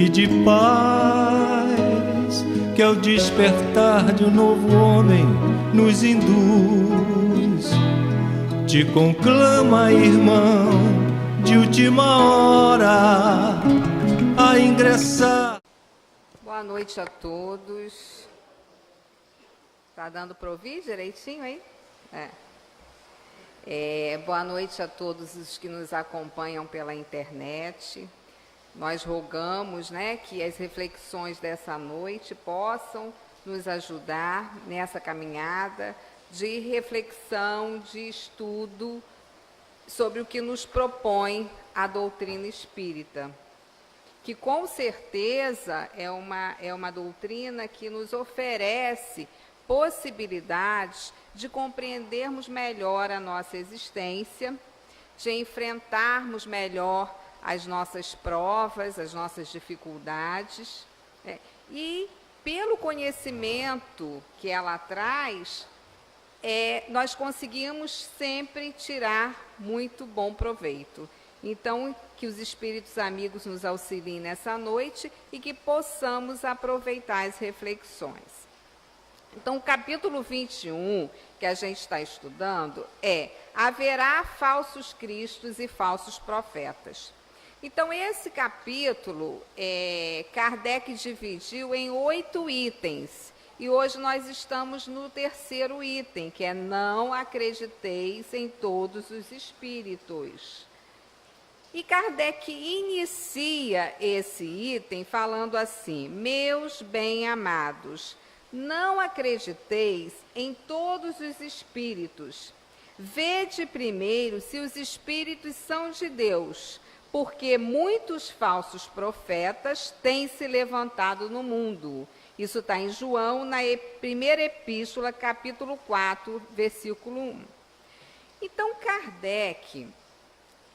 e de paz, que ao despertar de um novo homem nos induz. Te conclama, irmão, de última hora, a ingressar. Boa noite a todos. Tá dando para ouvir direitinho aí? Boa noite a todos os que nos acompanham pela internet. Nós rogamos, que as reflexões dessa noite possam nos ajudar nessa caminhada de reflexão, de estudo sobre o que nos propõe a doutrina espírita, que com certeza é uma doutrina que nos oferece possibilidades de compreendermos melhor a nossa existência, de enfrentarmos melhor as nossas provas, as nossas dificuldades, e pelo conhecimento que ela traz, nós conseguimos sempre tirar muito bom proveito. Então, que os espíritos amigos nos auxiliem nessa noite e que possamos aproveitar as reflexões. Então, o capítulo 21, que a gente está estudando, haverá falsos cristos e falsos profetas. Então, esse capítulo, Kardec dividiu em 8 itens. E hoje nós estamos no 3º item, que é não acrediteis em todos os espíritos. E Kardec inicia esse item falando assim: meus bem-amados, não acrediteis em todos os espíritos. Vede primeiro se os espíritos são de Deus, porque muitos falsos profetas têm se levantado no mundo. Isso está em João, na primeira epístola, capítulo 4, versículo 1. Então, Kardec,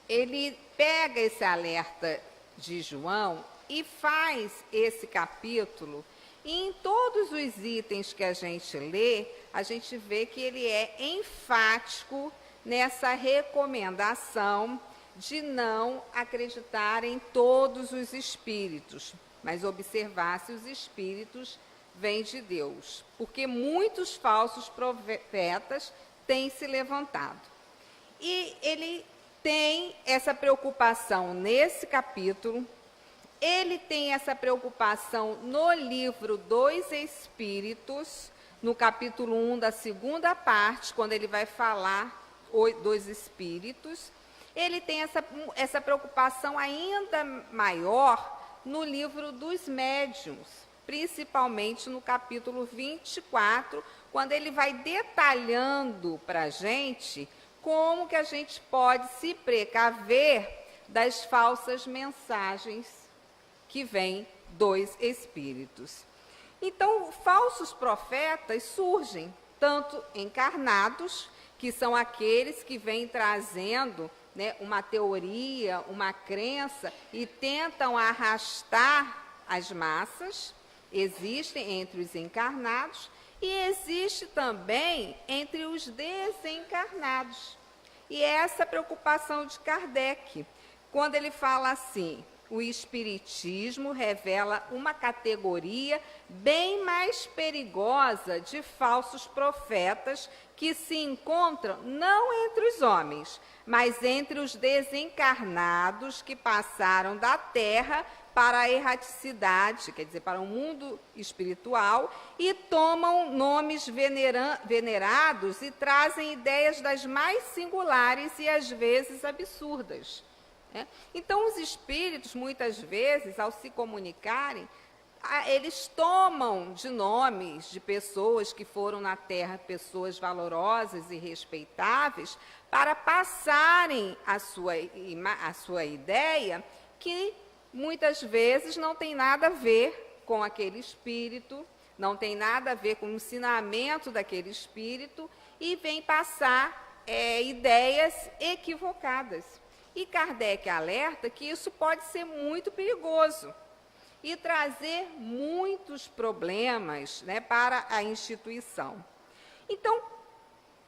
ele pega esse alerta de João e faz esse capítulo, e em todos os itens que a gente lê, a gente vê que ele é enfático nessa recomendação de não acreditar em todos os espíritos, mas observar se os espíritos vêm de Deus, porque muitos falsos profetas têm se levantado. E ele tem essa preocupação nesse capítulo, ele tem essa preocupação no livro dos Espíritos, no capítulo 1 da segunda parte, quando ele vai falar dos Espíritos. Ele tem essa preocupação ainda maior no livro dos Médiuns, principalmente no capítulo 24, quando ele vai detalhando para a gente como que a gente pode se precaver das falsas mensagens que vêm dos espíritos. Então, falsos profetas surgem, tanto encarnados, que são aqueles que vêm trazendo uma teoria, uma crença e tentam arrastar as massas, existem entre os encarnados e existe também entre os desencarnados. E é essa preocupação de Kardec, quando ele fala assim: o Espiritismo revela uma categoria bem mais perigosa de falsos profetas que se encontram não entre os homens, mas entre os desencarnados que passaram da Terra para a erraticidade, quer dizer, para o mundo espiritual, e tomam nomes venerados e trazem ideias das mais singulares e às vezes absurdas. Então, os espíritos, muitas vezes, ao se comunicarem, eles tomam de nomes de pessoas que foram na Terra, pessoas valorosas e respeitáveis, para passarem a sua ideia, que muitas vezes não tem nada a ver com aquele espírito, não tem nada a ver com o ensinamento daquele espírito, e vem passar ideias equivocadas. E Kardec alerta que isso pode ser muito perigoso e trazer muitos problemas para a instituição. Então,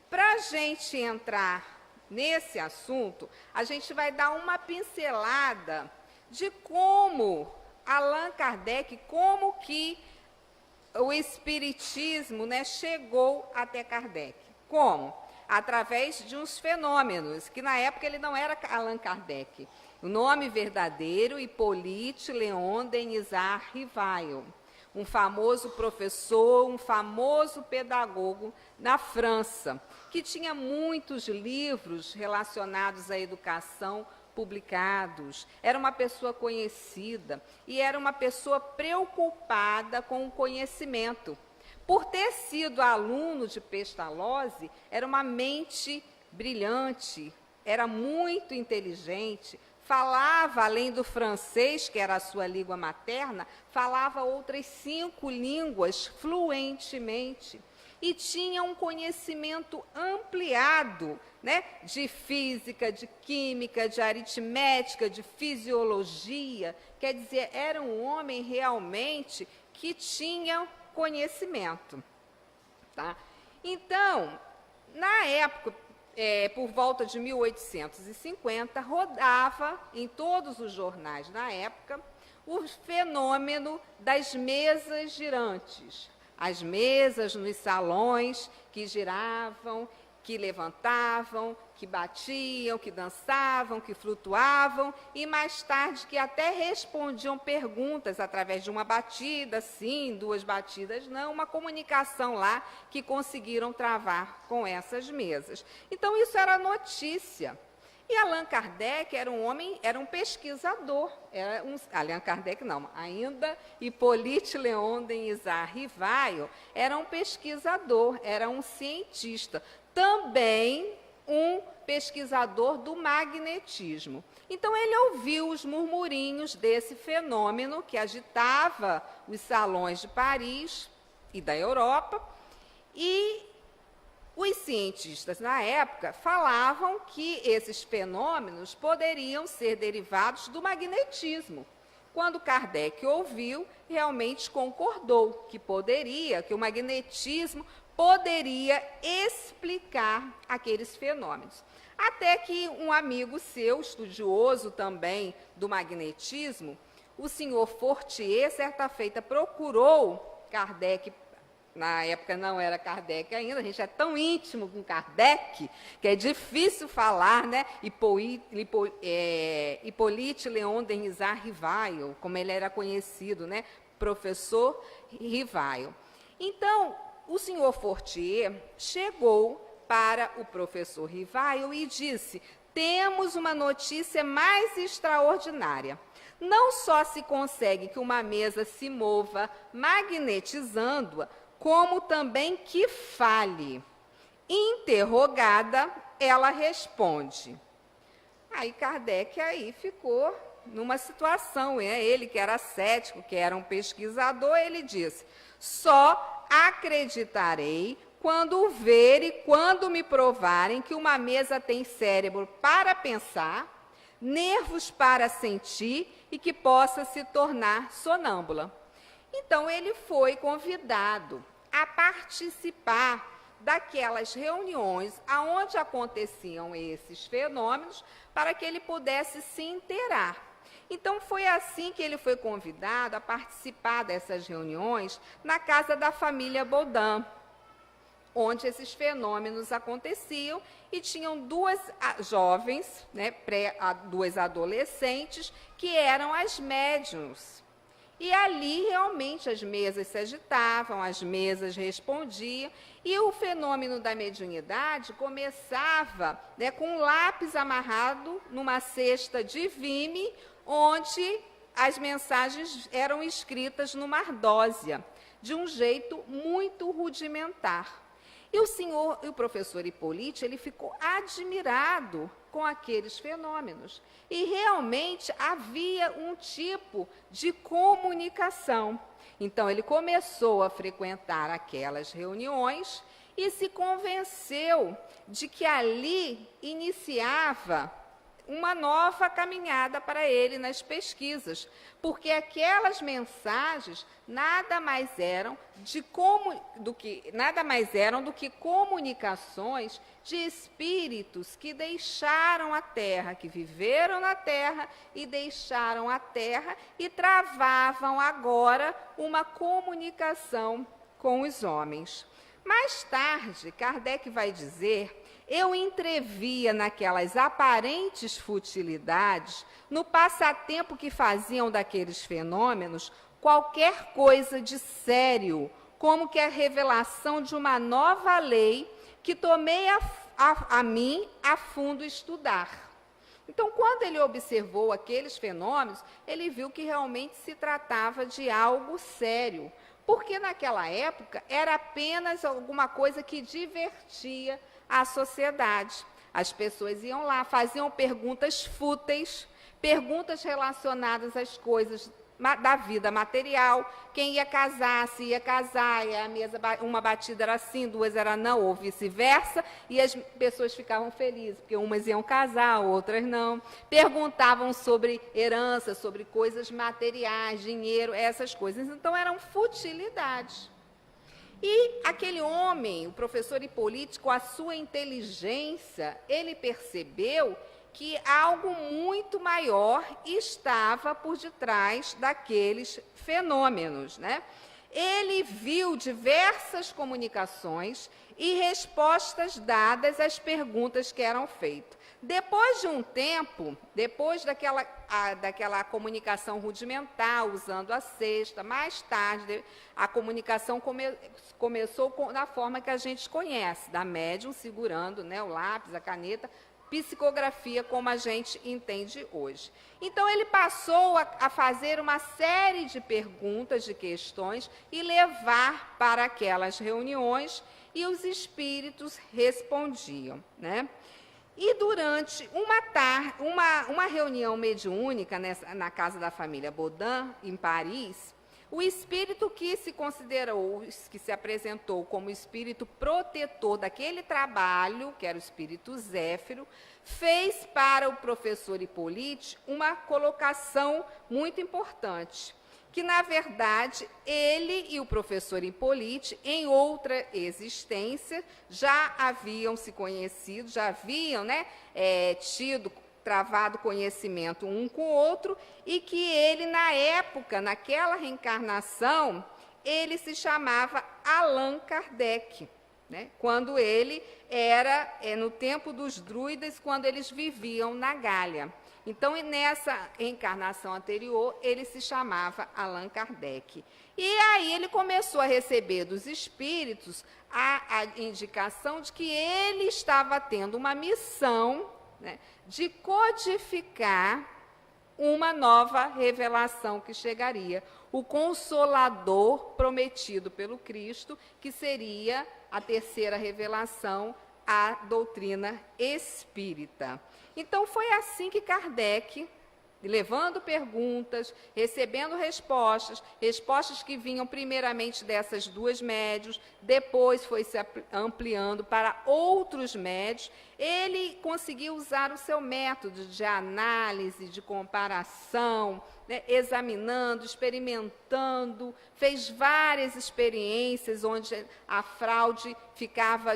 para a gente entrar nesse assunto, a gente vai dar uma pincelada de como Allan Kardec, como que o espiritismo, né, chegou até Kardec. Como? Através de uns fenômenos, que na época ele não era Allan Kardec. O nome verdadeiro, Hippolyte Léon Denisard Rivail, um famoso professor, um famoso pedagogo na França, que tinha muitos livros relacionados à educação publicados. Era uma pessoa conhecida e era uma pessoa preocupada com o conhecimento. Por ter sido aluno de Pestalozzi, era uma mente brilhante, era muito inteligente, falava, além do francês, que era a sua língua materna, falava outras 5 línguas fluentemente e tinha um conhecimento ampliado, né, de física, de química, de aritmética, de fisiologia. Quer dizer, era um homem realmente que tinha conhecimento. Tá? Então, na época, por volta de 1850, rodava em todos os jornais na época o fenômeno das mesas girantes. As mesas nos salões que giravam, que levantavam, que batiam, que dançavam, que flutuavam e mais tarde que até respondiam perguntas através de uma batida, sim, 2 batidas, não, uma comunicação lá que conseguiram travar com essas mesas. Então isso era notícia. E Allan Kardec era um homem, era um pesquisador, Allan Kardec não, ainda Hippolyte Léon Denisard Rivail era um pesquisador, era um cientista, também um pesquisador do magnetismo. Então ele ouviu os murmurinhos desse fenômeno que agitava os salões de Paris e da Europa, e os cientistas, na época, falavam que esses fenômenos poderiam ser derivados do magnetismo. Quando Kardec ouviu, realmente concordou que o magnetismo poderia explicar aqueles fenômenos. Até que um amigo seu, estudioso também do magnetismo, o senhor Fortier, certa feita, procurou Kardec. Na época não era Kardec ainda, a gente é tão íntimo com Kardec, que é difícil falar, né? Hippolyte Léon Denisard Rivail, como ele era conhecido, né? Professor Rivail. Então, o senhor Fortier chegou para o professor Rivail e disse: temos uma notícia mais extraordinária. Não só se consegue que uma mesa se mova magnetizando-a, como também que fale. Interrogada, ela responde. Aí Kardec ficou numa situação, ele que era cético, que era um pesquisador, ele disse: só acreditarei quando ver e quando me provarem que uma mesa tem cérebro para pensar, nervos para sentir e que possa se tornar sonâmbula. Então, ele foi convidado a participar daquelas reuniões onde aconteciam esses fenômenos para que ele pudesse se inteirar. Então, foi assim que ele foi convidado a participar dessas reuniões na casa da família Baudin, onde esses fenômenos aconteciam, e tinham 2 jovens, né, 2 adolescentes, que eram as médiuns. E ali, realmente, as mesas se agitavam, as mesas respondiam, e o fenômeno da mediunidade começava, né, com um lápis amarrado numa cesta de vime, onde as mensagens eram escritas numa ardósia, de um jeito muito rudimentar. E o professor Hippolyte, ele ficou admirado com aqueles fenômenos. E realmente havia um tipo de comunicação. Então, ele começou a frequentar aquelas reuniões e se convenceu de que ali iniciava uma nova caminhada para ele nas pesquisas, porque aquelas mensagens nada mais eram do que comunicações de espíritos que deixaram a Terra, que viveram na Terra e deixaram a Terra e travavam agora uma comunicação com os homens. Mais tarde, Kardec vai dizer: eu entrevia naquelas aparentes futilidades, no passatempo que faziam daqueles fenômenos, qualquer coisa de sério, como que a revelação de uma nova lei que tomei a mim a fundo estudar. Então, quando ele observou aqueles fenômenos, ele viu que realmente se tratava de algo sério, porque naquela época era apenas alguma coisa que divertia a sociedade. As pessoas iam lá, faziam perguntas fúteis, perguntas relacionadas às coisas da vida material, quem ia casar, se ia casar, e a mesa, uma batida era sim, duas era não, ou vice-versa, e as pessoas ficavam felizes, porque umas iam casar, outras não. Perguntavam sobre herança, sobre coisas materiais, dinheiro, essas coisas. Então, eram futilidades. E aquele homem, o professor Hipólito, com a sua inteligência, ele percebeu que algo muito maior estava por detrás daqueles fenômenos, né? Ele viu diversas comunicações e respostas dadas às perguntas que eram feitas. Depois de um tempo, depois daquela comunicação rudimentar, usando a cesta, mais tarde a comunicação começou da forma que a gente conhece, da médium segurando, né, o lápis, a caneta, psicografia como a gente entende hoje. Então, ele passou a fazer uma série de perguntas, de questões, e levar para aquelas reuniões, e os espíritos respondiam, né? E durante uma reunião mediúnica na casa da família Baudin, em Paris, o espírito que se considerou, que se apresentou como espírito protetor daquele trabalho, que era o espírito Zéfiro, fez para o professor Hipólito uma colocação muito importante, que, na verdade, ele e o professor Hipólito, em outra existência, já haviam se conhecido, já haviam, né, travado conhecimento um com o outro, e que ele, na época, naquela reencarnação, ele se chamava Allan Kardec, né? Quando ele era, no tempo dos druidas, quando eles viviam na Gália. Então, nessa reencarnação anterior, ele se chamava Allan Kardec. E aí ele começou a receber dos espíritos a indicação de que ele estava tendo uma missão, né, de codificar uma nova revelação que chegaria, o Consolador prometido pelo Cristo, que seria a terceira revelação, a doutrina espírita. Então, foi assim que Kardec, levando perguntas, recebendo respostas que vinham primeiramente dessas duas médiuns, depois foi se ampliando para outros médiuns, ele conseguiu usar o seu método de análise, de comparação, né, examinando, experimentando, fez várias experiências onde a fraude ficava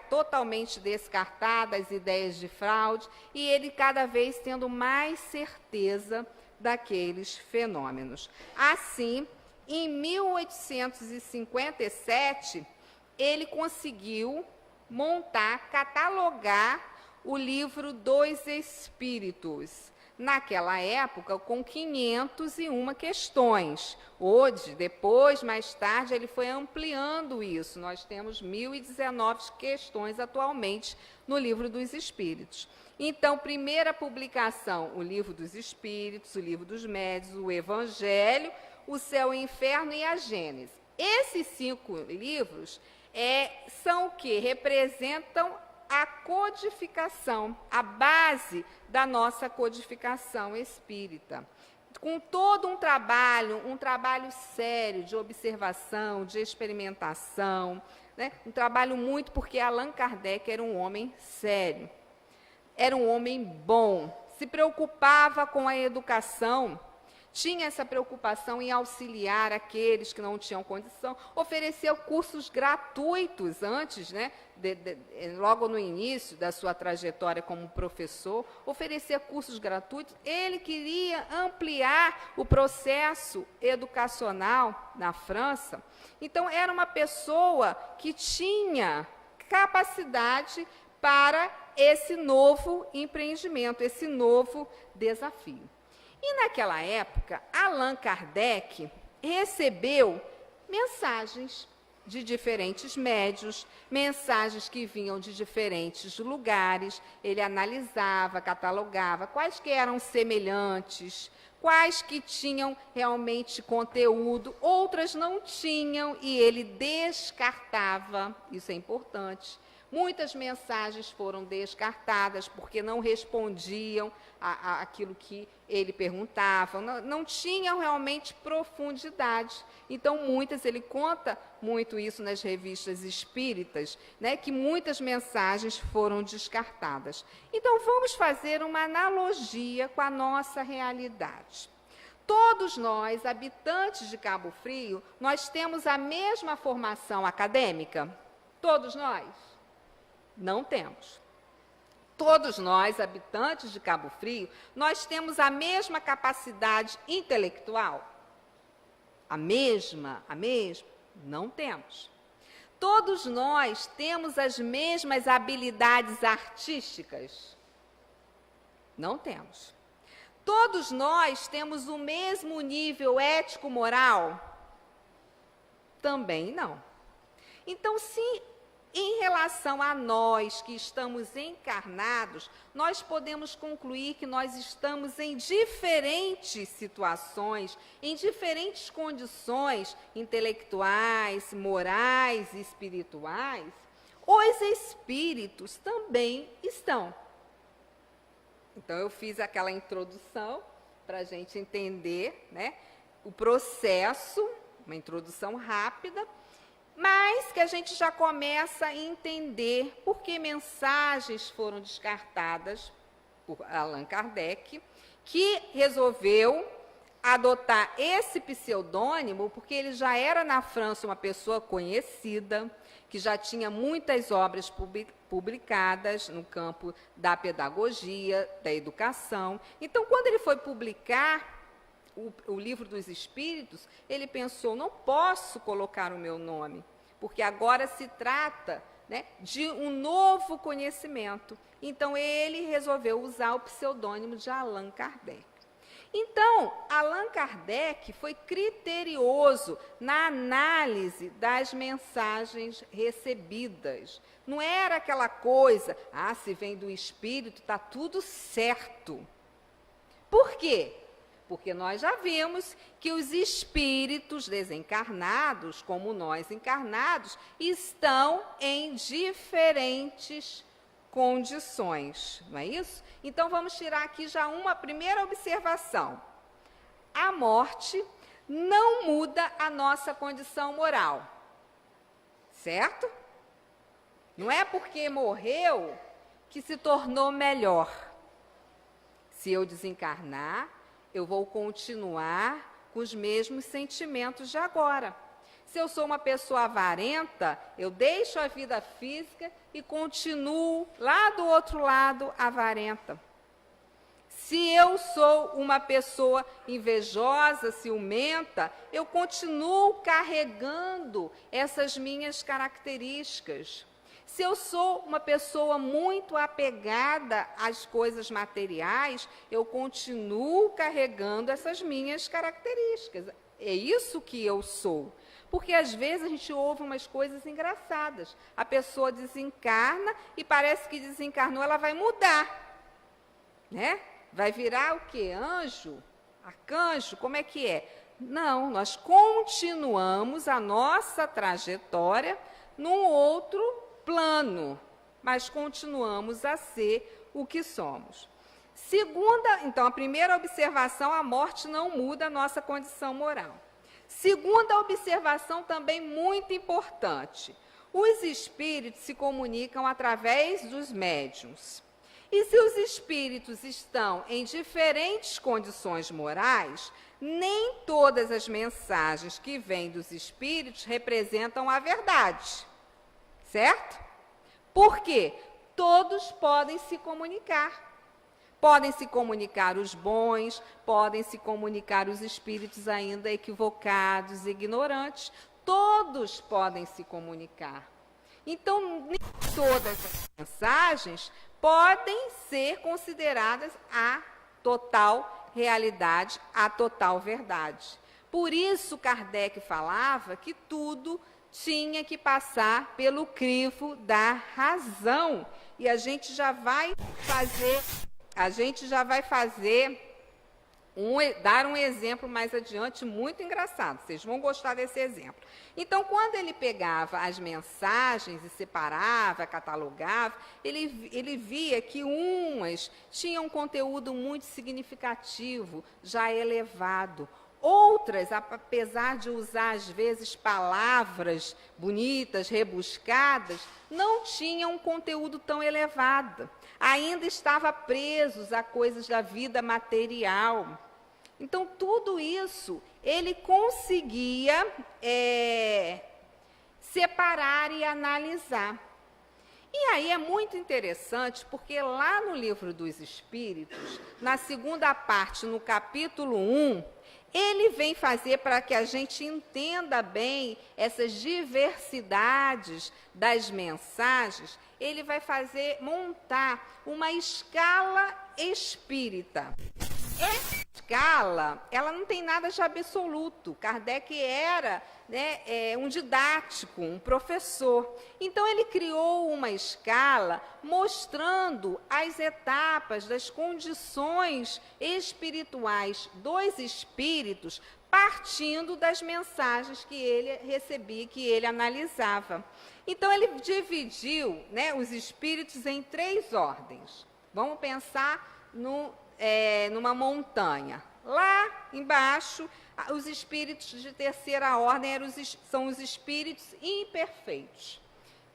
totalmente descartada, as ideias de fraude, e ele cada vez tendo mais certeza daqueles fenômenos. Assim, em 1857, ele conseguiu catalogar o livro dos Espíritos, naquela época, com 501 questões. Hoje, depois, mais tarde, ele foi ampliando isso. Nós temos 1.019 questões atualmente no Livro dos Espíritos. Então, primeira publicação, o Livro dos Espíritos, o Livro dos Médiuns, o Evangelho, o Céu e o Inferno e a Gênese. Esses 5 livros são o que representam a codificação, a base da nossa codificação espírita. Com todo um trabalho sério de observação, de experimentação, né? Um trabalho muito, porque Allan Kardec era um homem sério. era um homem bom, se preocupava com a educação, tinha essa preocupação em auxiliar aqueles que não tinham condição, oferecia cursos gratuitos antes, né, logo no início da sua trajetória como professor, oferecia cursos gratuitos. Ele queria ampliar o processo educacional na França. Então, era uma pessoa que tinha capacidade para esse novo empreendimento, esse novo desafio. E naquela época, Allan Kardec recebeu mensagens de diferentes médiuns, mensagens que vinham de diferentes lugares. Ele analisava, catalogava quais que eram semelhantes, quais que tinham realmente conteúdo, outras não tinham, e ele descartava. Isso é importante. Muitas mensagens foram descartadas porque não respondiam àquilo que ele perguntava, não tinham realmente profundidade. Então, ele conta muito isso nas revistas espíritas, né, que muitas mensagens foram descartadas. Então, vamos fazer uma analogia com a nossa realidade. Todos nós, habitantes de Cabo Frio, nós temos a mesma formação acadêmica? Todos nós? Não temos. Todos nós, habitantes de Cabo Frio, nós temos a mesma capacidade intelectual? A mesma? Não temos. Todos nós temos as mesmas habilidades artísticas? Não temos. Todos nós temos o mesmo nível ético-moral? Também não. Então, se em relação a nós que estamos encarnados, nós podemos concluir que nós estamos em diferentes situações, em diferentes condições intelectuais, morais e espirituais. Os espíritos também estão. Então, eu fiz aquela introdução para a gente entender, né, o processo, uma introdução rápida, mas que a gente já começa a entender por que mensagens foram descartadas por Allan Kardec, que resolveu adotar esse pseudônimo porque ele já era na França uma pessoa conhecida, que já tinha muitas obras publicadas no campo da pedagogia, da educação. Então, quando ele foi publicar o Livro dos Espíritos, ele pensou, não posso colocar o meu nome, porque agora se trata, né, de um novo conhecimento. Então, ele resolveu usar o pseudônimo de Allan Kardec. Então, Allan Kardec foi criterioso na análise das mensagens recebidas. Não era aquela coisa, se vem do Espírito, está tudo certo. Por quê? Porque nós já vimos que os espíritos desencarnados, como nós encarnados, estão em diferentes condições, não é isso? Então, vamos tirar aqui já uma primeira observação. A morte não muda a nossa condição moral, certo? Não é porque morreu que se tornou melhor. Se eu desencarnar, eu vou continuar com os mesmos sentimentos de agora. Se eu sou uma pessoa avarenta, eu deixo a vida física e continuo lá do outro lado avarenta. Se eu sou uma pessoa invejosa, ciumenta, eu continuo carregando essas minhas características. Se eu sou uma pessoa muito apegada às coisas materiais, eu continuo carregando essas minhas características. É isso que eu sou. Porque, às vezes, a gente ouve umas coisas engraçadas. A pessoa desencarna e parece que desencarnou, ela vai mudar. Né? Vai virar o quê? Anjo? Arcanjo? Como é que é? Não, nós continuamos a nossa trajetória num outro plano, mas continuamos a ser o que somos. Então, a primeira observação, a morte não muda a nossa condição moral. Segunda observação, também muito importante, os espíritos se comunicam através dos médiuns. E se os espíritos estão em diferentes condições morais, nem todas as mensagens que vêm dos espíritos representam a verdade. Certo? Por quê? Todos podem se comunicar. Podem se comunicar os bons, podem se comunicar os espíritos ainda equivocados, ignorantes. Todos podem se comunicar. Então, nem todas as mensagens podem ser consideradas a total realidade, a total verdade. Por isso, Kardec falava que tudo tinha que passar pelo crivo da razão. E a gente já vai dar um exemplo mais adiante, muito engraçado. Vocês vão gostar desse exemplo. Então, quando ele pegava as mensagens e separava, catalogava, ele via que umas tinham um conteúdo muito significativo, já elevado. Outras, apesar de usar, às vezes, palavras bonitas, rebuscadas, não tinham um conteúdo tão elevado. Ainda estava presos a coisas da vida material. Então, tudo isso ele conseguia separar e analisar. E aí é muito interessante, porque lá no Livro dos Espíritos, na segunda parte, no capítulo 1, ele vem fazer para que a gente entenda bem essas diversidades das mensagens, ele vai montar uma escala espírita. Essa escala, ela não tem nada de absoluto. Kardec era um didático, um professor. Então, ele criou uma escala mostrando as etapas das condições espirituais dos espíritos, partindo das mensagens que ele recebia, que ele analisava. Então, ele dividiu os espíritos em 3 ordens. Vamos pensar numa montanha. Lá embaixo, os espíritos de terceira ordem são os espíritos imperfeitos.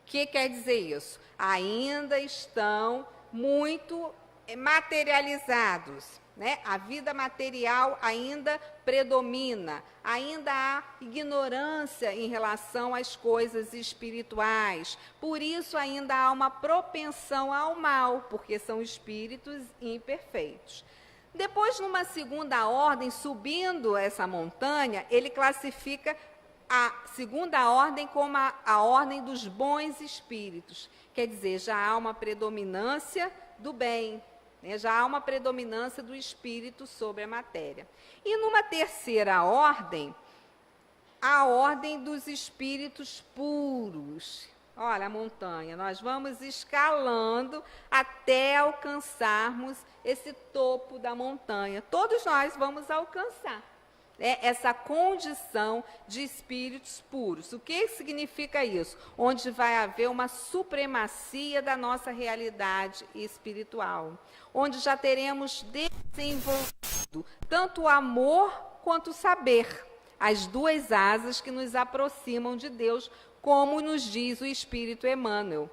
O que quer dizer isso? Ainda estão muito materializados. A vida material ainda predomina, ainda há ignorância em relação às coisas espirituais. Por isso, ainda há uma propensão ao mal, porque são espíritos imperfeitos. Depois, numa segunda ordem, subindo essa montanha, ele classifica a segunda ordem como a ordem dos bons espíritos. Quer dizer, já há uma predominância do bem. Já há uma predominância do espírito sobre a matéria. E numa terceira ordem, a ordem dos espíritos puros. Olha a montanha, nós vamos escalando até alcançarmos esse topo da montanha. Todos nós vamos alcançar essa condição de espíritos puros. O que significa isso? Onde vai haver uma supremacia da nossa realidade espiritual. Onde já teremos desenvolvido tanto o amor quanto o saber. As 2 asas que nos aproximam de Deus, como nos diz o Espírito Emmanuel.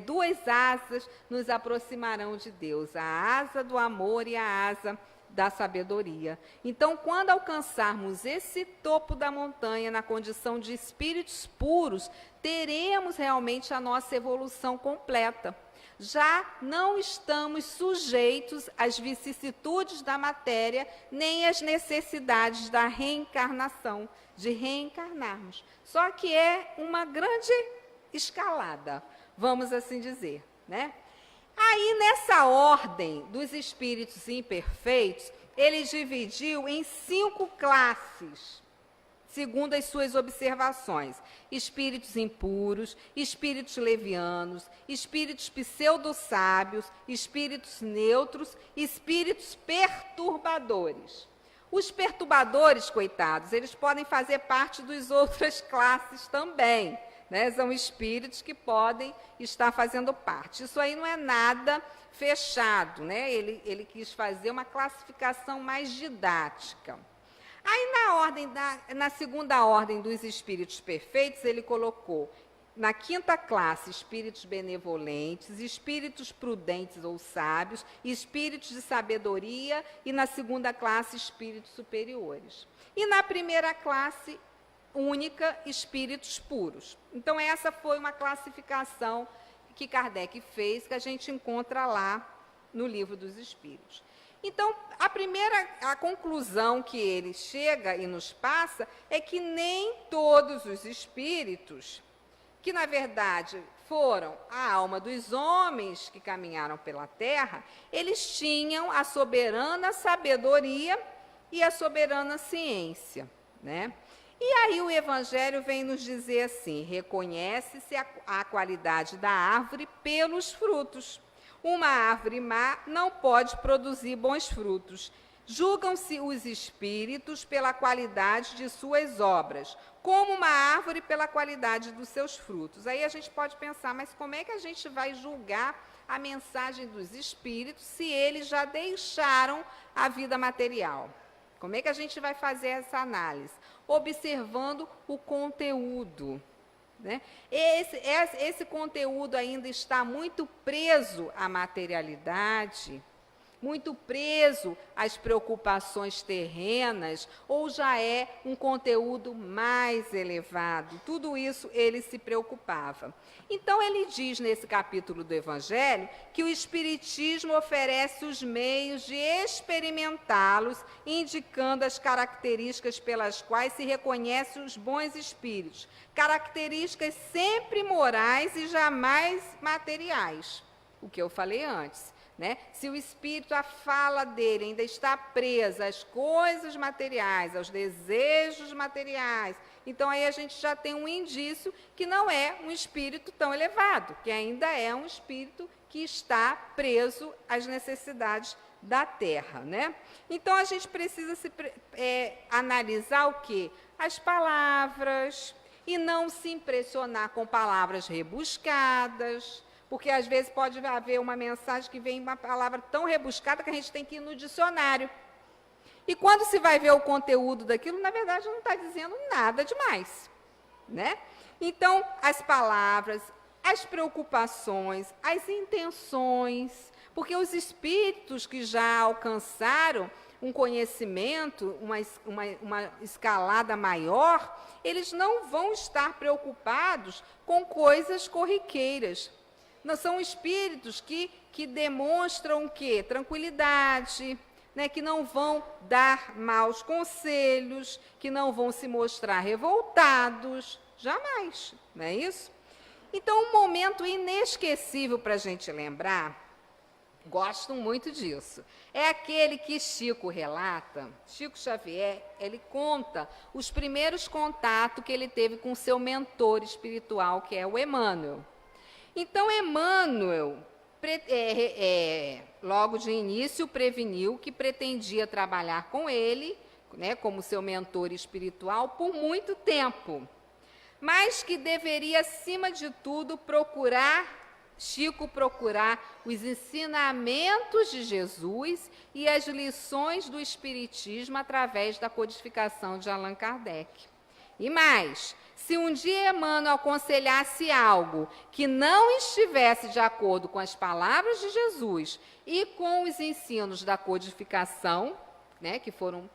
2 asas nos aproximarão de Deus, a asa do amor e a asa da sabedoria. Então, quando alcançarmos esse topo da montanha, na condição de espíritos puros, teremos realmente a nossa evolução completa. Já não estamos sujeitos às vicissitudes da matéria, nem às necessidades da reencarnação, de reencarnarmos. Só que é uma grande escalada, vamos assim dizer, Aí, nessa ordem dos espíritos imperfeitos, ele dividiu em 5 classes, segundo as suas observações: espíritos impuros, espíritos levianos, espíritos pseudo-sábios, espíritos neutros, espíritos perturbadores. Os perturbadores, coitados, eles podem fazer parte das outras classes também. São espíritos que podem estar fazendo parte. Isso aí não é nada fechado, Ele quis fazer uma classificação mais didática. Aí, na segunda ordem dos espíritos perfeitos, ele colocou Na quinta classe, espíritos benevolentes, espíritos prudentes ou sábios, espíritos de sabedoria, e na segunda classe, espíritos superiores. E na primeira classe, única, espíritos puros. Então, essa foi uma classificação que Kardec fez, que a gente encontra lá no Livro dos Espíritos. Então, a conclusão que ele chega e nos passa é que nem todos os espíritos, que na verdade foram a alma dos homens que caminharam pela terra, eles tinham a soberana sabedoria e a soberana ciência, né? E aí o Evangelho vem nos dizer assim: reconhece-se a qualidade da árvore pelos frutos. Uma árvore má não pode produzir bons frutos. Julgam-se os espíritos pela qualidade de suas obras, como uma árvore pela qualidade dos seus frutos. Aí a gente pode pensar, mas como é que a gente vai julgar a mensagem dos espíritos se eles já deixaram a vida material? Como é que a gente vai fazer essa análise? Observando o conteúdo, né? Esse conteúdo ainda está muito preso à materialidade, muito preso às preocupações terrenas, ou já é um conteúdo mais elevado? Tudo isso ele se preocupava. Então, ele diz nesse capítulo do Evangelho que o Espiritismo oferece os meios de experimentá-los, indicando as características pelas quais se reconhece os bons espíritos, características sempre morais e jamais materiais, o que eu falei antes. Né? Se o espírito, a fala dele ainda está presa às coisas materiais, aos desejos materiais, então aí a gente já tem um indício que não é um espírito tão elevado, que ainda é um espírito que está preso às necessidades da terra, né? Então a gente precisa analisar o quê? As palavras, e não se impressionar com palavras rebuscadas, porque às vezes pode haver uma mensagem que vem uma palavra tão rebuscada que a gente tem que ir no dicionário. E quando se vai ver o conteúdo daquilo, na verdade não está dizendo nada demais, né? Então, as palavras, as preocupações, as intenções, porque os espíritos que já alcançaram um conhecimento, uma escalada maior, eles não vão estar preocupados com coisas corriqueiras. Não são espíritos que demonstram o quê? Tranquilidade, né? Que não vão dar maus conselhos, que não vão se mostrar revoltados, jamais, não é isso? Então, um momento inesquecível para a gente lembrar, gosto muito disso, é aquele que Chico relata. Chico Xavier, ele conta os primeiros contatos que ele teve com seu mentor espiritual, que é o Emmanuel. Então, Emmanuel, logo de início, preveniu que pretendia trabalhar com ele, né, como seu mentor espiritual, por muito tempo, mas que deveria, acima de tudo, Chico procurar os ensinamentos de Jesus e as lições do Espiritismo através da codificação de Allan Kardec. E mais, se um dia Emmanuel aconselhasse algo que não estivesse de acordo com as palavras de Jesus e com os ensinos da codificação, né, que foram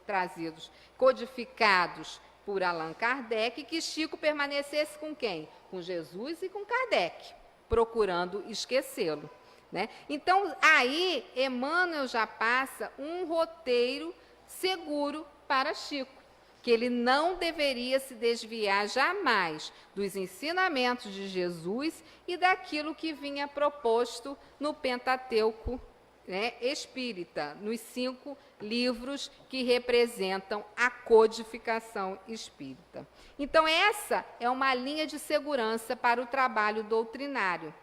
codificados por Allan Kardec, que Chico permanecesse com quem? Com Jesus e com Kardec, procurando esquecê-lo, né? Então, aí, Emmanuel já passa um roteiro seguro para Chico, que ele não deveria se desviar jamais dos ensinamentos de Jesus e daquilo que vinha proposto no Pentateuco, né, espírita, nos 5 livros que representam a codificação espírita. Então, essa é uma linha de segurança para o trabalho doutrinário.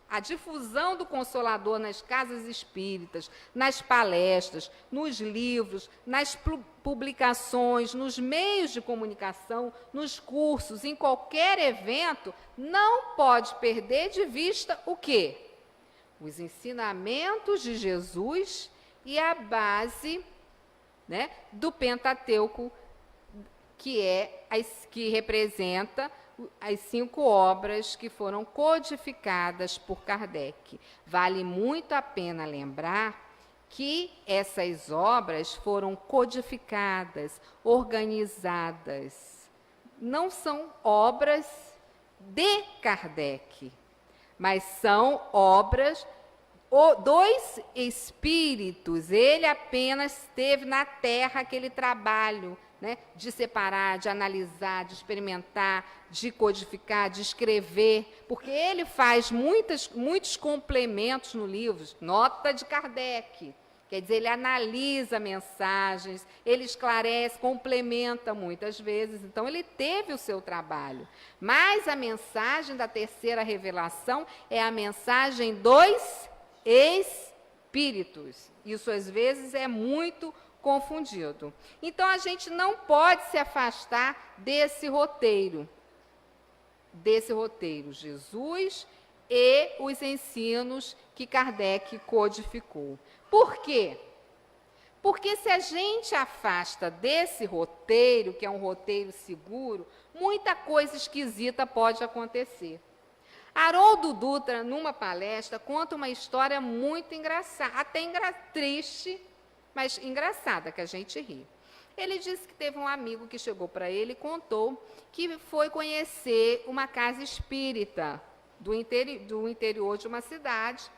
A difusão do Consolador nas casas espíritas, nas palestras, nos livros, nas publicações, nos meios de comunicação, nos cursos, em qualquer evento, não pode perder de vista o quê? Os ensinamentos de Jesus e a base, né, do Pentateuco que representa as 5 obras que foram codificadas por Kardec. Vale muito a pena lembrar que essas obras foram codificadas, organizadas. Não são obras de Kardec, mas são obras dos espíritos. Ele apenas teve na Terra aquele trabalho, né, de separar, de analisar, de experimentar, de codificar, de escrever, porque ele faz muitos complementos no livro, nota de Kardec. Quer dizer, ele analisa mensagens, ele esclarece, complementa muitas vezes. Então, ele teve o seu trabalho. Mas a mensagem da terceira revelação é a mensagem dos espíritos. Isso, às vezes, é muito confundido. Então, a gente não pode se afastar desse roteiro. Jesus e os ensinos que Kardec codificou. Por quê? Porque se a gente afasta desse roteiro, que é um roteiro seguro, muita coisa esquisita pode acontecer. Haroldo Dutra, numa palestra, conta uma história muito engraçada, até triste, mas engraçada, que a gente ri. Ele disse que teve um amigo que chegou para ele e contou que foi conhecer uma casa espírita do interior de uma cidade.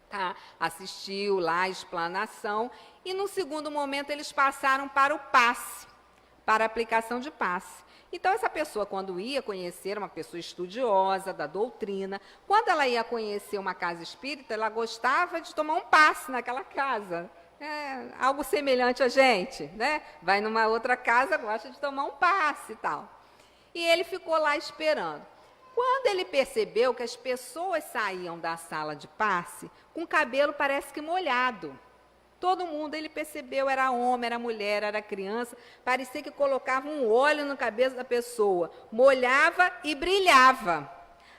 Tá? Assistiu lá a explanação e, no segundo momento, eles passaram para o passe, para a aplicação de passe. Então, essa pessoa, quando ia conhecer uma pessoa estudiosa da doutrina, quando ela ia conhecer uma casa espírita, ela gostava de tomar um passe naquela casa. Algo semelhante a gente, né? Vai numa outra casa, gosta de tomar um passe e tal. E ele ficou lá esperando. Quando ele percebeu que as pessoas saíam da sala de passe com o cabelo parece que molhado. Todo mundo, ele percebeu, era homem, era mulher, era criança, parecia que colocava um óleo no cabelo da pessoa, molhava e brilhava.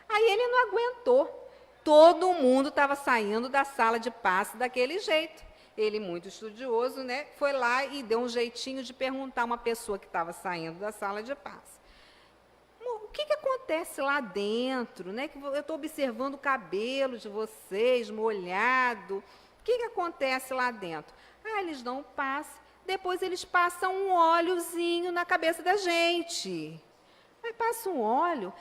Aí ele não aguentou. Todo mundo estava saindo da sala de passe daquele jeito. Ele, muito estudioso, né, foi lá e deu um jeitinho de perguntar a uma pessoa que estava saindo da sala de passe. O que acontece lá dentro? Né? Eu estou observando o cabelo de vocês, molhado. O que acontece lá dentro? Eles dão um passe, depois eles passam um óleozinho na cabeça da gente. Aí passa um óleo.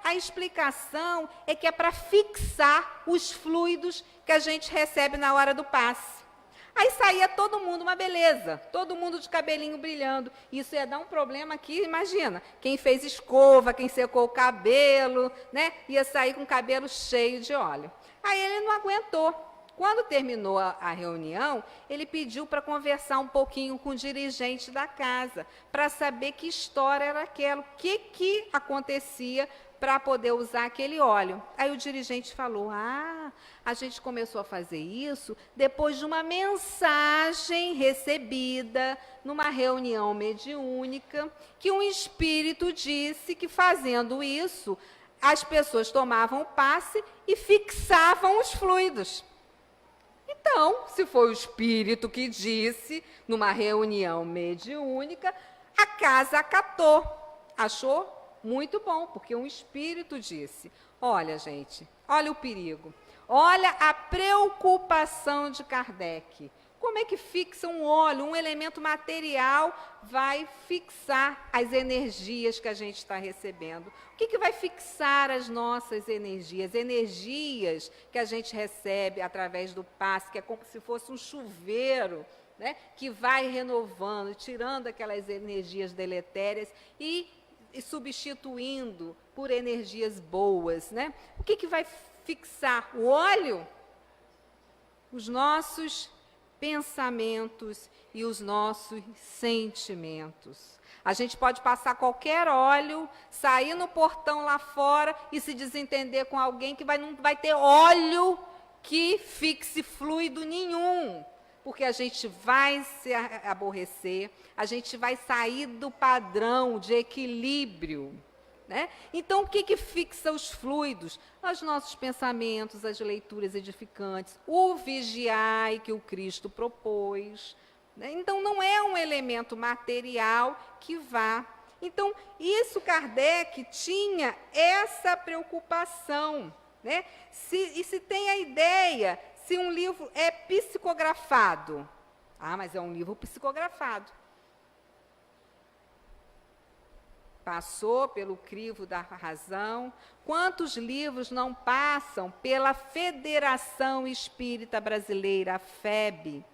A explicação é que é para fixar os fluidos que a gente recebe na hora do passe. Aí saía todo mundo, uma beleza, todo mundo de cabelinho brilhando. Isso ia dar um problema aqui, imagina, quem fez escova, quem secou o cabelo, né, ia sair com o cabelo cheio de óleo. Aí ele não aguentou. Quando terminou a reunião, ele pediu para conversar um pouquinho com o dirigente da casa, para saber que história era aquela, o que acontecia para poder usar aquele óleo. Aí o dirigente falou, a gente começou a fazer isso depois de uma mensagem recebida numa reunião mediúnica, que um espírito disse que fazendo isso, as pessoas tomavam o passe e fixavam os fluidos. Então, se foi o espírito que disse, numa reunião mediúnica, a casa acatou, achou muito bom, porque um espírito disse. Olha, gente, olha o perigo, olha a preocupação de Kardec. Como é que fixa um óleo, um elemento material vai fixar as energias que a gente está recebendo? O que vai fixar as nossas energias? Energias que a gente recebe através do passe, que é como se fosse um chuveiro, né, que vai renovando, tirando aquelas energias deletérias e substituindo por energias boas, né? O que vai fixar? O óleo? Os nossos pensamentos e os nossos sentimentos. A gente pode passar qualquer óleo, sair no portão lá fora e se desentender com alguém que não vai ter óleo que fixe fluido nenhum, porque a gente vai se aborrecer, a gente vai sair do padrão de equilíbrio. Né? Então, o que fixa os fluidos? Os nossos pensamentos, as leituras edificantes, o vigiai que o Cristo propôs, né? Então, não é um elemento material que vá. Então, isso Kardec tinha essa preocupação, né? Se tem a ideia, se um livro é psicografado, mas é um livro psicografado. Passou pelo crivo da razão. Quantos livros não passam pela Federação Espírita Brasileira, a FEB,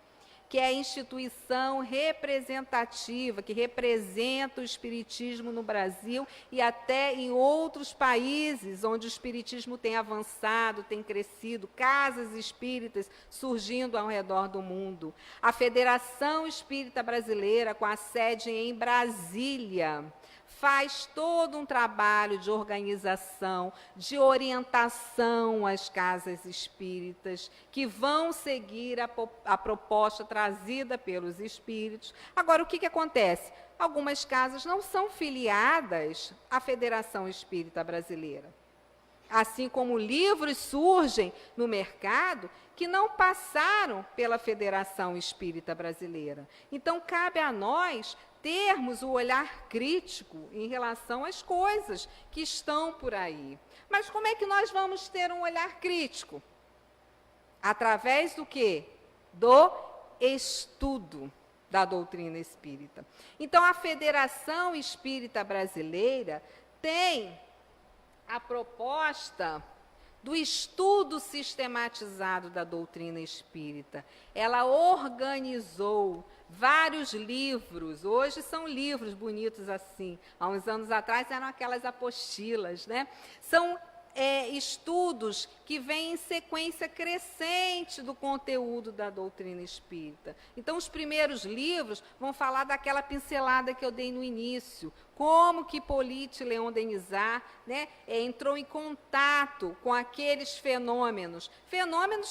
que é a instituição representativa, que representa o espiritismo no Brasil e até em outros países onde o espiritismo tem avançado, tem crescido, casas espíritas surgindo ao redor do mundo. A Federação Espírita Brasileira, com a sede em Brasília, faz todo um trabalho de organização, de orientação às casas espíritas, que vão seguir a proposta trazida pelos espíritos. Agora, o que acontece? Algumas casas não são filiadas à Federação Espírita Brasileira. Assim como livros surgem no mercado que não passaram pela Federação Espírita Brasileira. Então, cabe a nós termos o olhar crítico em relação às coisas que estão por aí. Mas como é que nós vamos ter um olhar crítico? Através do quê? Do estudo da doutrina espírita. Então, a Federação Espírita Brasileira tem a proposta do estudo sistematizado da doutrina espírita. Ela organizou vários livros, hoje são livros bonitos assim, há uns anos atrás eram aquelas apostilas, né? São estudos que vêm em sequência crescente do conteúdo da doutrina espírita. Então, os primeiros livros vão falar daquela pincelada que eu dei no início, como que Hippolyte Léon Denisard, né, entrou em contato com aqueles fenômenos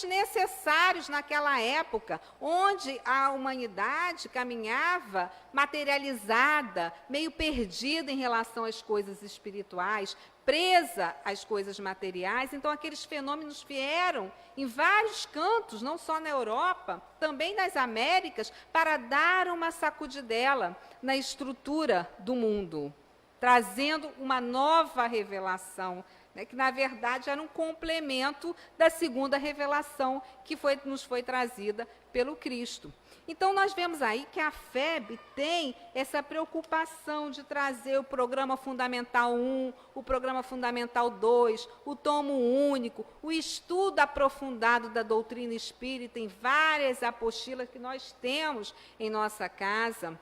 necessários naquela época, onde a humanidade caminhava materializada, meio perdida em relação às coisas espirituais, presa às coisas materiais. Então, aqueles fenômenos vieram em vários cantos, não só na Europa, também nas Américas, para dar uma sacudidela na estrutura do mundo, trazendo uma nova revelação, né, que, na verdade, era um complemento da segunda revelação que nos foi trazida pelo Cristo. Então, nós vemos aí que a FEB tem essa preocupação de trazer o Programa Fundamental 1, o Programa Fundamental 2, o tomo único, o estudo aprofundado da doutrina espírita em várias apostilas que nós temos em nossa casa.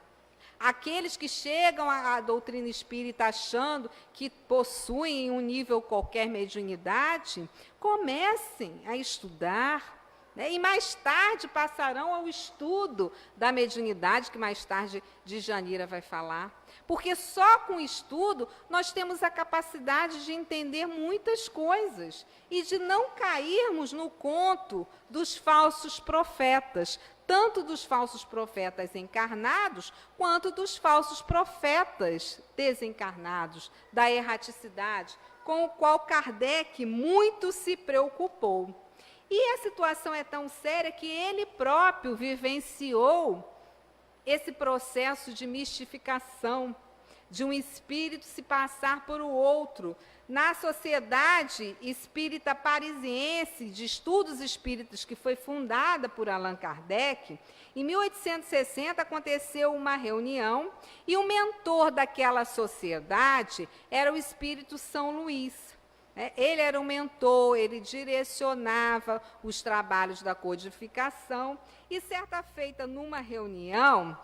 Aqueles que chegam à doutrina espírita achando que possuem em um nível qualquer mediunidade, comecem a estudar, né? E mais tarde passarão ao estudo da mediunidade, que mais tarde Djanira vai falar. Porque só com o estudo nós temos a capacidade de entender muitas coisas e de não cairmos no conto dos falsos profetas, tanto dos falsos profetas encarnados, quanto dos falsos profetas desencarnados, da erraticidade, com o qual Kardec muito se preocupou. E a situação é tão séria que ele próprio vivenciou esse processo de mistificação, de um espírito se passar por o outro. Na Sociedade Espírita Parisiense de Estudos Espíritas, que foi fundada por Allan Kardec, em 1860 aconteceu uma reunião e o mentor daquela sociedade era o espírito São Luís. Ele era um mentor, ele direcionava os trabalhos da codificação e, certa feita, numa reunião,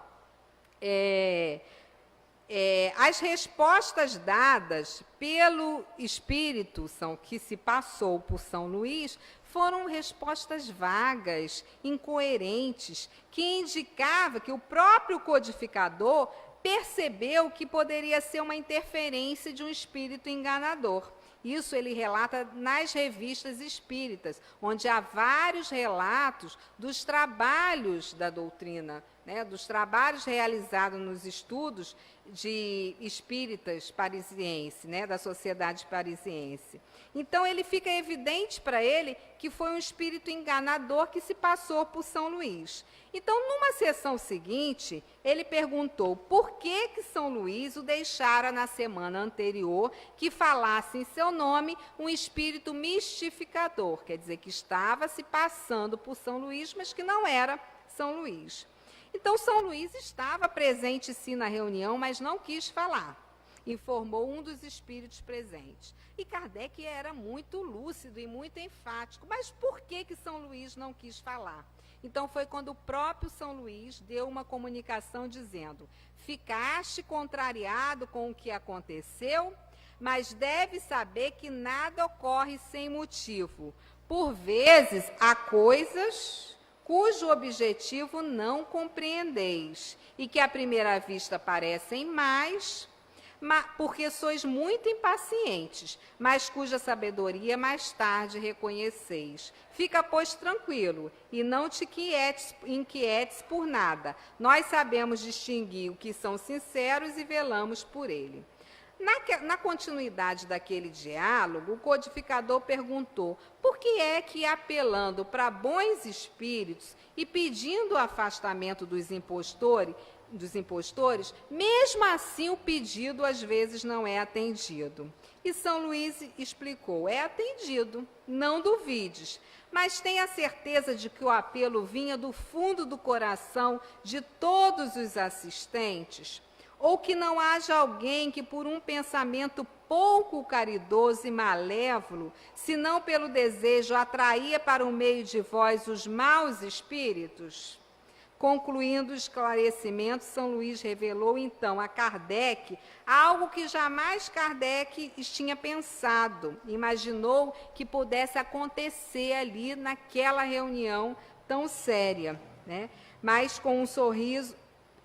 as respostas dadas pelo espírito que se passou por São Luís foram respostas vagas, incoerentes, que indicava que o próprio codificador percebeu que poderia ser uma interferência de um espírito enganador. Isso ele relata nas revistas espíritas, onde há vários relatos dos trabalhos da doutrina, né, dos trabalhos realizados nos estudos de espíritas parisiense, né, da sociedade parisiense. Então, ele fica evidente para ele que foi um espírito enganador que se passou por São Luís. Então, numa sessão seguinte, ele perguntou por que São Luís o deixara na semana anterior que falasse em seu nome um espírito mistificador, quer dizer, que estava se passando por São Luís, mas que não era São Luís. Então, São Luís estava presente, sim, na reunião, mas não quis falar, informou um dos espíritos presentes. E Kardec era muito lúcido e muito enfático. Mas por que São Luís não quis falar? Então, foi quando o próprio São Luís deu uma comunicação dizendo: ficaste contrariado com o que aconteceu, mas deve saber que nada ocorre sem motivo. Por vezes, há coisas cujo objetivo não compreendeis, e que à primeira vista parecem mais, porque sois muito impacientes, mas cuja sabedoria mais tarde reconheceis. Fica, pois, tranquilo, e não te inquietes por nada. Nós sabemos distinguir o que são sinceros e velamos por ele. Na continuidade daquele diálogo, o codificador perguntou por que é que, apelando para bons espíritos e pedindo o afastamento dos impostores, mesmo assim o pedido às vezes não é atendido. E São Luís explicou: é atendido, não duvides, mas tenha certeza de que o apelo vinha do fundo do coração de todos os assistentes, ou que não haja alguém que, por um pensamento pouco caridoso e malévolo, se não pelo desejo, atraía para o meio de vós os maus espíritos? Concluindo o esclarecimento, São Luís revelou, então, a Kardec algo que jamais Kardec tinha pensado, imaginou que pudesse acontecer ali naquela reunião tão séria, né? Mas com um sorriso,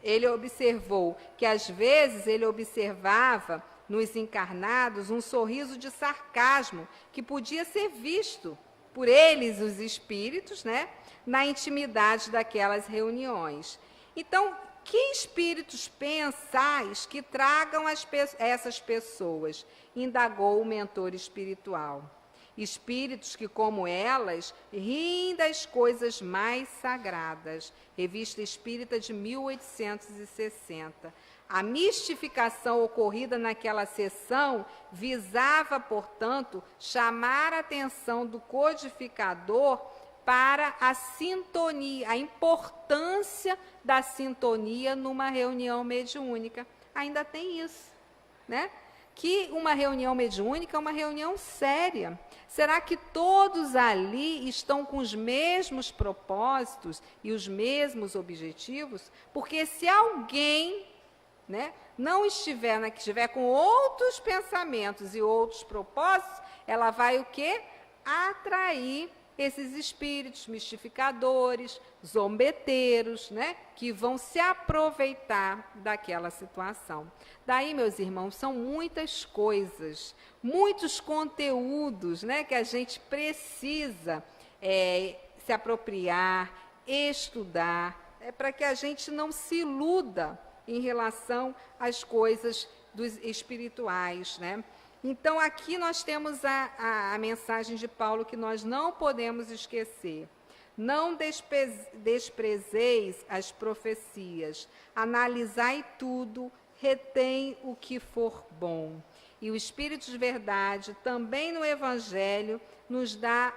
ele observou que, às vezes, ele observava nos encarnados um sorriso de sarcasmo que podia ser visto por eles, os espíritos, né, na intimidade daquelas reuniões. Então, que espíritos pensais que tragam essas pessoas? Indagou o mentor espiritual. Espíritos que, como elas, riem das coisas mais sagradas. Revista Espírita de 1860. A mistificação ocorrida naquela sessão visava, portanto, chamar a atenção do codificador para a sintonia, a importância da sintonia numa reunião mediúnica. Ainda tem isso, né? Que uma reunião mediúnica é uma reunião séria. Será que todos ali estão com os mesmos propósitos e os mesmos objetivos? Porque se alguém, né, não estiver, que estiver com outros pensamentos e outros propósitos, ela vai o quê? Atrair esses espíritos mistificadores, zombeteiros, né, que vão se aproveitar daquela situação. Daí, meus irmãos, são muitas coisas, muitos conteúdos, né, que a gente precisa se apropriar, estudar, para que a gente não se iluda em relação às coisas dos espirituais, né? Então, aqui nós temos a mensagem de Paulo que nós não podemos esquecer. Não desprezeis as profecias, analisai tudo, retém o que for bom. E o Espírito de Verdade, também no Evangelho, nos dá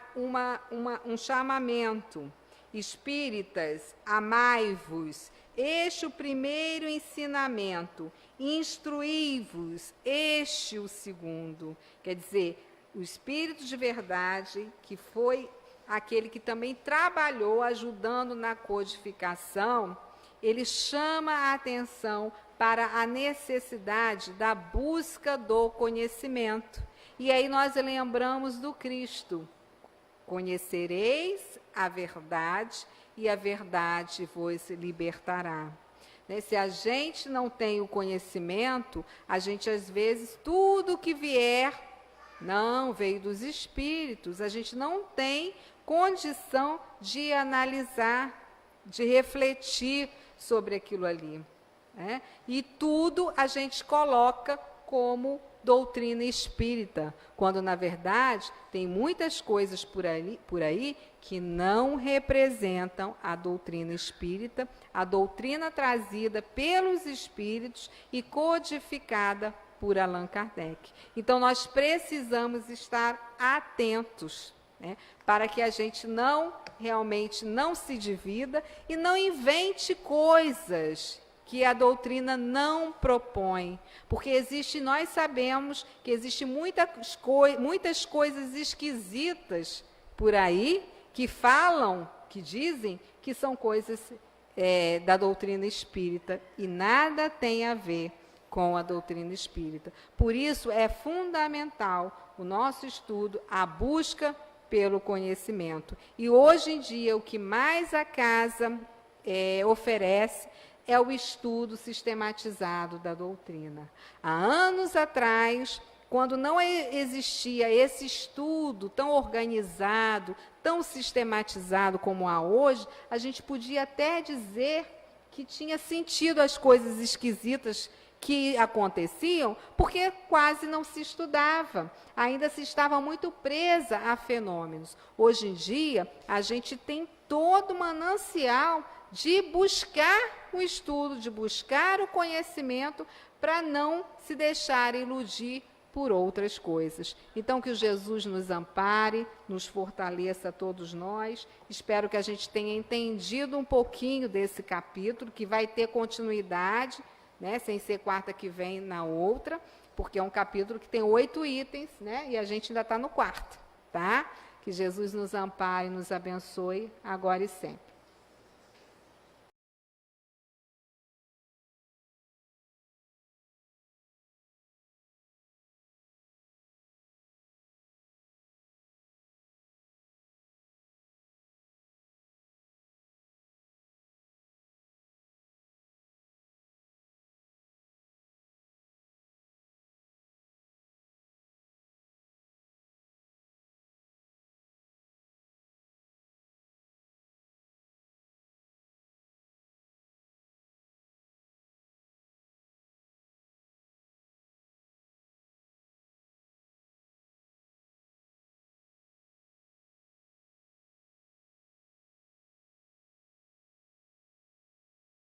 um chamamento. Espíritas, amai-vos. Este o primeiro ensinamento. Instruí-vos, este o segundo. Quer dizer, o Espírito de Verdade, que foi aquele que também trabalhou ajudando na codificação, ele chama a atenção para a necessidade da busca do conhecimento. E aí nós lembramos do Cristo. Conhecereis a verdade e a verdade vos libertará. Se a gente não tem o conhecimento, a gente, às vezes, tudo que vier, não, veio dos espíritos, a gente não tem condição de analisar, de refletir sobre aquilo ali. né? E tudo a gente coloca como doutrina espírita, quando na verdade tem muitas coisas por aí que não representam a doutrina espírita, a doutrina trazida pelos espíritos e codificada por Allan Kardec. Então nós precisamos estar atentos, né, para que a gente realmente não se divida e não invente coisas que a doutrina não propõe, porque nós sabemos que existem muitas coisas esquisitas por aí, que falam, que dizem que são coisas da doutrina espírita, e nada tem a ver com a doutrina espírita. Por isso é fundamental o nosso estudo, a busca pelo conhecimento. E hoje em dia o que mais a casa oferece é o estudo sistematizado da doutrina. Há anos atrás, quando não existia esse estudo tão organizado, tão sistematizado como há hoje, a gente podia até dizer que tinha sentido as coisas esquisitas que aconteciam, porque quase não se estudava, ainda se estava muito presa a fenômenos. Hoje em dia, a gente tem todo o manancial de buscar o estudo, de buscar o conhecimento, para não se deixar iludir por outras coisas. Então, que o Jesus nos ampare, nos fortaleça a todos nós. Espero que a gente tenha entendido um pouquinho desse capítulo, que vai ter continuidade, né, sem ser quarta que vem na outra, porque é um capítulo que tem 8 itens, né, e a gente ainda está no quarto, tá? Que Jesus nos ampare e nos abençoe agora e sempre.